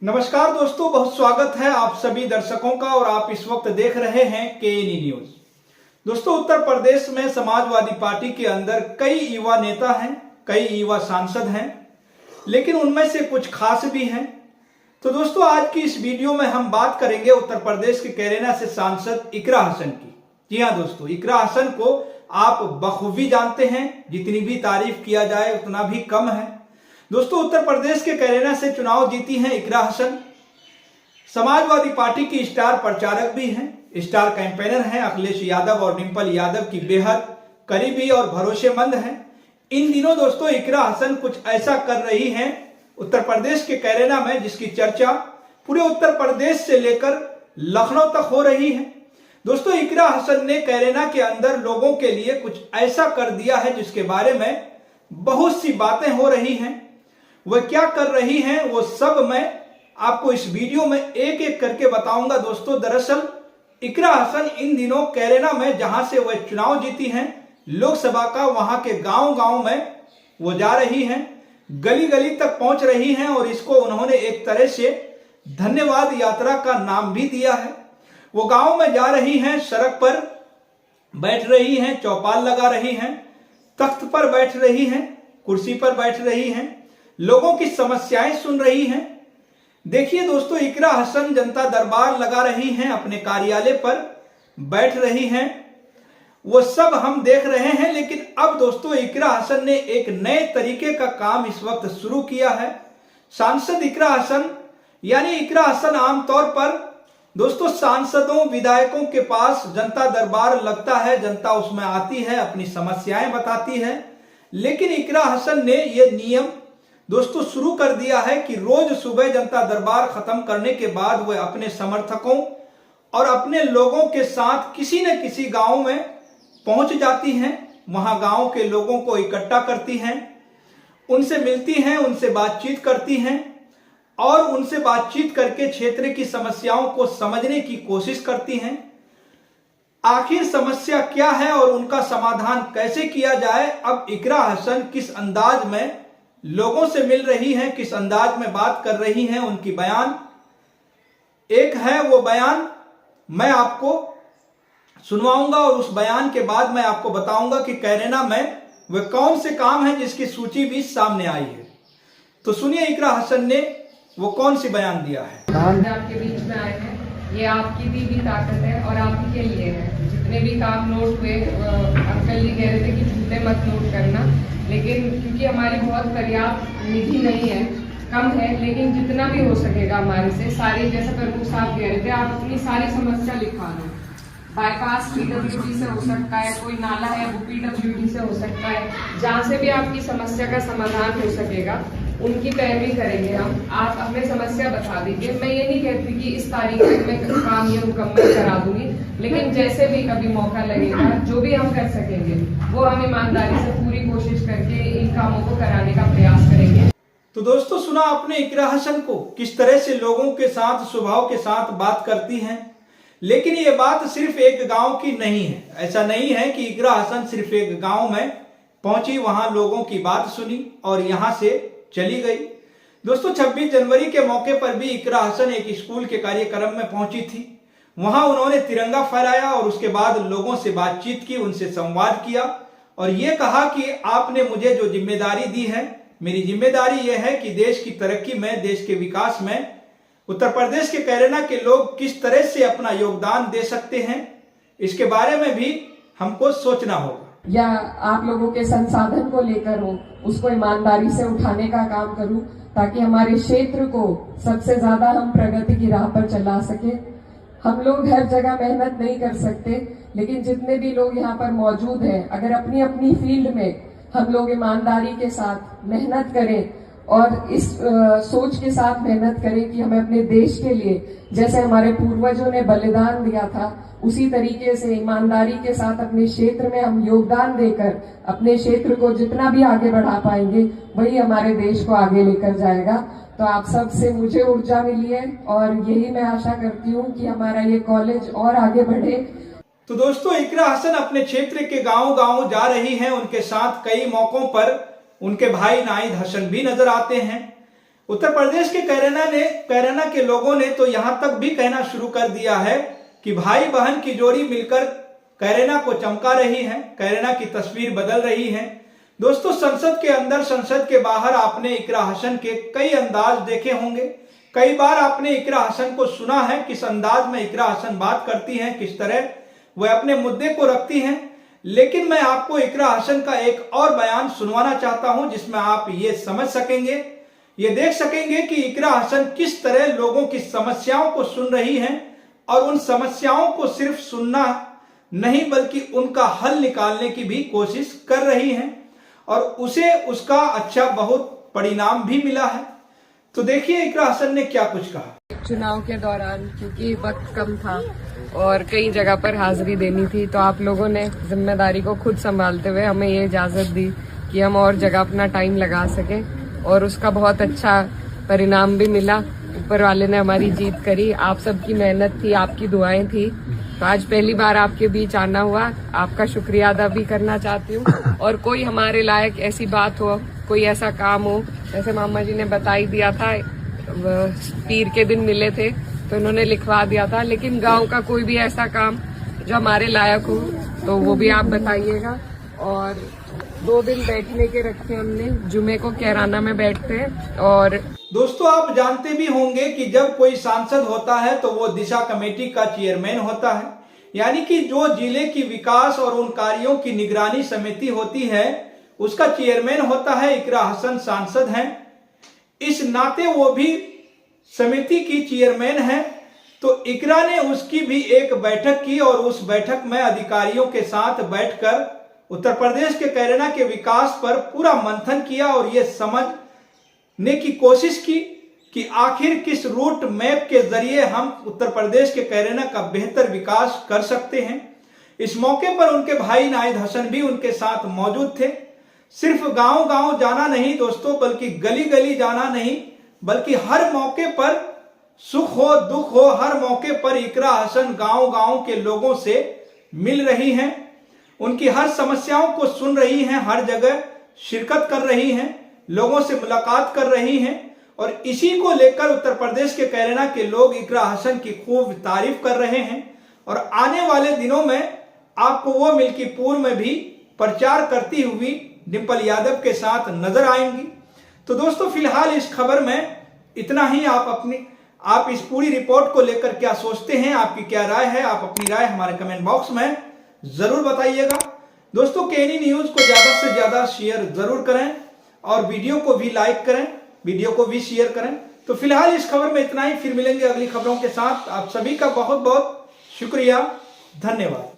नमस्कार दोस्तों, बहुत स्वागत है आप सभी दर्शकों का और आप इस वक्त देख रहे हैं केएनई न्यूज। दोस्तों, उत्तर प्रदेश में समाजवादी पार्टी के अंदर कई युवा नेता हैं, कई युवा सांसद हैं, लेकिन उनमें से कुछ खास भी हैं। तो दोस्तों, आज की इस वीडियो में हम बात करेंगे उत्तर प्रदेश के कैरेना से सांसद इकरा हसन की। जी हाँ दोस्तों, इकरा हसन को आप बखूबी जानते हैं, जितनी भी तारीफ किया जाए उतना भी कम है। दोस्तों, उत्तर प्रदेश के कैरेना से चुनाव जीती हैं इकरा हसन। समाजवादी पार्टी की स्टार प्रचारक भी हैं, स्टार कैंपेनर हैं। अखिलेश यादव और डिंपल यादव की बेहद करीबी और भरोसेमंद हैं। इन दिनों दोस्तों इकरा हसन कुछ ऐसा कर रही हैं उत्तर प्रदेश के कैरेना में, जिसकी चर्चा पूरे उत्तर प्रदेश से लेकर लखनऊ तक हो रही है। दोस्तों, इकरा हसन ने कैरेना के अंदर लोगों के लिए कुछ ऐसा कर दिया है जिसके बारे में बहुत सी बातें हो रही हैं। वह क्या कर रही हैं वो सब मैं आपको इस वीडियो में एक एक करके बताऊंगा। दोस्तों, दरअसल इकरा हसन इन दिनों कैरेना में, जहां से वह चुनाव जीती हैं लोकसभा का, वहां के गांव-गांव में वो जा रही हैं, गली-गली तक पहुंच रही हैं और इसको उन्होंने एक तरह से धन्यवाद यात्रा का नाम भी दिया है। वो गांव में जा रही हैं, सड़क पर बैठ रही हैं, चौपाल लगा रही हैं, तख्त पर बैठ रही हैं, कुर्सी पर बैठ रही हैं, लोगों की समस्याएं सुन रही हैं। देखिए दोस्तों, इकरा हसन जनता दरबार लगा रही हैं, अपने कार्यालय पर बैठ रही हैं, वो सब हम देख रहे हैं। लेकिन अब दोस्तों इकरा हसन ने एक नए तरीके का काम इस वक्त शुरू किया है। सांसद इकरा हसन यानी इकरा हसन आमतौर पर दोस्तों सांसदों विधायकों के पास जनता दरबार लगता है, जनता उसमें आती है, अपनी समस्याएं बताती है। लेकिन इकरा हसन ने यह नियम दोस्तों शुरू कर दिया है कि रोज सुबह जनता दरबार खत्म करने के बाद वह अपने समर्थकों और अपने लोगों के साथ किसी न किसी गांव में पहुंच जाती हैं, वहां गांव के लोगों को इकट्ठा करती हैं, उनसे मिलती हैं, उनसे बातचीत करती हैं और उनसे बातचीत करके क्षेत्र की समस्याओं को समझने की कोशिश करती हैं। आखिर समस्या क्या है और उनका समाधान कैसे किया जाए, अब इकरा हसन किस अंदाज में लोगों से मिल रही हैं, किस अंदाज में बात कर रही हैं, उनकी बयान एक है। वो बयान मैं आपको सुनवाऊंगा और उस बयान के बाद मैं आपको बताऊंगा कि कैरेना में वे कौन से काम हैं जिसकी सूची भी सामने आई है। तो सुनिए इकरा हसन ने वो कौन सी बयान दिया है। आपके बीच में आए हैं, ये आपकी दी भी ताकत है और आप ही के लिए है। जितने भी काम नोट हुए, अंकल जी कह रहे थे कि झूठे मत नोट करना, लेकिन क्योंकि हमारी बहुत पर्याप्त निधि नहीं है, कम है, लेकिन जितना भी हो सकेगा हमारे से सारी, जैसे प्रमुख साहब कह रहे थे, आप अपनी सारी समस्या लिखवा दो। बाईपास पीडब्ल्यूडी से हो सकता है, कोई नाला है वो पीडब्ल्यूडी से हो सकता है, जहाँ से भी आपकी समस्या का समाधान हो सकेगा उनकी पैरवी करेंगे हम। आप अपने समस्या बता दीजिए। मैं ये नहीं कहती कि इस तारीख तक मैं काम ये मुकम्मल करा दूंगी, लेकिन जैसे भी कभी मौका लगेगा, जो भी हम कर सकेंगे वो हम ईमानदारी से पूरी कोशिश करके इन कामों को कराने का प्रयास करेंगे। तो दोस्तों, सुना आपने इकरा हसन को किस तरह से लोगों के साथ, स्वभाव के साथ बात करती हैं। लेकिन ये बात सिर्फ एक गांव की नहीं है। ऐसा नहीं है कि इकरा हसन सिर्फ एक गांव में पहुंची, वहां लोगों की बात सुनी और यहां से चली गई। दोस्तों, 26 जनवरी के मौके पर भी इकरा हसन एक स्कूल के कार्यक्रम में पहुंची थी। वहां उन्होंने तिरंगा फहराया और उसके बाद लोगों से बातचीत की, उनसे संवाद किया और ये कहा कि आपने मुझे जो जिम्मेदारी दी है, मेरी जिम्मेदारी यह है कि देश की तरक्की में, देश के विकास में उत्तर प्रदेश के कैरेना के लोग किस तरह से अपना योगदान दे सकते हैं, इसके बारे में भी हमको सोचना होगा। या आप लोगों के संसाधन को लेकर हो, उसको ईमानदारी से उठाने का काम करूं, ताकि हमारे क्षेत्र को सबसे ज्यादा हम प्रगति की राह पर चला सके। हम लोग हर जगह मेहनत नहीं कर सकते, लेकिन जितने भी लोग यहाँ पर मौजूद हैं, अगर अपनी अपनी फील्ड में हम लोग ईमानदारी के साथ मेहनत करें और इस सोच के साथ मेहनत करें कि हमें अपने देश के लिए, जैसे हमारे पूर्वजों ने बलिदान दिया था, उसी तरीके से ईमानदारी के साथ अपने क्षेत्र में हम योगदान देकर अपने क्षेत्र को जितना भी आगे बढ़ा पाएंगे, वही हमारे देश को आगे लेकर जाएगा। तो आप सब से मुझे ऊर्जा मिली है और यही मैं आशा करती हूँ कि हमारा ये कॉलेज और आगे बढ़े। तो दोस्तों, इकरा हसन अपने क्षेत्र के गांव-गांव जा रही हैं। उनके साथ कई मौकों पर उनके भाई नाहिद हसन भी नजर आते हैं। उत्तर प्रदेश के कैराना के लोगों ने तो यहां तक भी कहना शुरू कर दिया है कि भाई बहन की जोड़ी मिलकर कैराना को चमका रही है, कैराना की तस्वीर बदल रही है। दोस्तों, संसद के अंदर, संसद के बाहर आपने इकरा हसन के कई अंदाज देखे होंगे। कई बार आपने इकरा हसन को सुना है, किस अंदाज में इकरा हसन बात करती हैं, किस तरह वह अपने मुद्दे को रखती हैं। लेकिन मैं आपको इकरा हसन का एक और बयान सुनवाना चाहता हूं, जिसमें आप ये समझ सकेंगे, ये देख सकेंगे कि इकरा हसन किस तरह लोगों की समस्याओं को सुन रही हैं और उन समस्याओं को सिर्फ सुनना नहीं बल्कि उनका हल निकालने की भी कोशिश कर रही हैं और उसे उसका अच्छा बहुत परिणाम भी मिला है। तो देखिए इकरा हसन ने क्या कुछ कहा। चुनाव के दौरान क्योंकि वक्त कम था और कई जगह पर हाजिरी देनी थी, तो आप लोगों ने जिम्मेदारी को खुद संभालते हुए हमें ये इजाजत दी कि हम और जगह अपना टाइम लगा सकें और उसका बहुत अच्छा परिणाम भी मिला। ऊपर वाले ने हमारी जीत करी, आप सबकी मेहनत थी, आपकी दुआएं थी। तो आज पहली बार आपके बीच आना हुआ, आपका शुक्रिया अदा भी करना चाहती हूँ। और कोई हमारे लायक ऐसी बात हो, कोई ऐसा काम हो, जैसे मामा जी ने बता ही दिया था, पीर के दिन मिले थे तो उन्होंने लिखवा दिया था, लेकिन गांव का कोई भी ऐसा काम जो हमारे लायक हो तो वो भी आप बताइएगा। और 2 दिन बैठने के रखे हमने, जुमे को कैराना में बैठते हैं। और दोस्तों, आप जानते भी होंगे कि जब कोई सांसद होता है तो वो दिशा कमेटी का चेयरमैन होता है, यानी कि जो जिले की विकास और उन कार्यों की निगरानी समिति होती है उसका चेयरमैन होता है इकरा हसन, सांसद हैं। इस नाते वो भी समिति की चेयरमैन है। तो इकरा ने उसकी भी एक बैठक की और उस बैठक में अधिकारियों के साथ बैठकर उत्तर प्रदेश के कैराना के विकास पर पूरा मंथन किया और ये समझने की कोशिश की कि आखिर किस रूट मैप के जरिए हम उत्तर प्रदेश के कैराना का बेहतर विकास कर सकते हैं। इस मौके पर उनके भाई नाहिद हसन भी उनके साथ मौजूद थे। सिर्फ गांव गांव जाना नहीं दोस्तों, बल्कि गली गली जाना नहीं, बल्कि हर मौके पर सुख हो दुख हो, हर मौके पर इकरा हसन गांव गांव के लोगों से मिल रही हैं, उनकी हर समस्याओं को सुन रही हैं, हर जगह शिरकत कर रही हैं, लोगों से मुलाकात कर रही हैं। और इसी को लेकर उत्तर प्रदेश के कैराना के लोग इकरा हसन की खूब तारीफ कर रहे हैं और आने वाले दिनों में आपको वो मिल्कीपुर में भी प्रचार करती हुई डिंपल यादव के साथ नजर आएंगी। तो दोस्तों, फिलहाल इस खबर में इतना ही। आप इस पूरी रिपोर्ट को लेकर क्या सोचते हैं, आपकी क्या राय है? आप अपनी राय हमारे कमेंट बॉक्स में जरूर बताइएगा। दोस्तों, केनी न्यूज को ज्यादा से ज्यादा शेयर जरूर करें और वीडियो को भी लाइक करें, वीडियो को भी शेयर करें। तो फिलहाल इस खबर में इतना ही, फिर मिलेंगे अगली खबरों के साथ। आप सभी का बहुत बहुत शुक्रिया, धन्यवाद।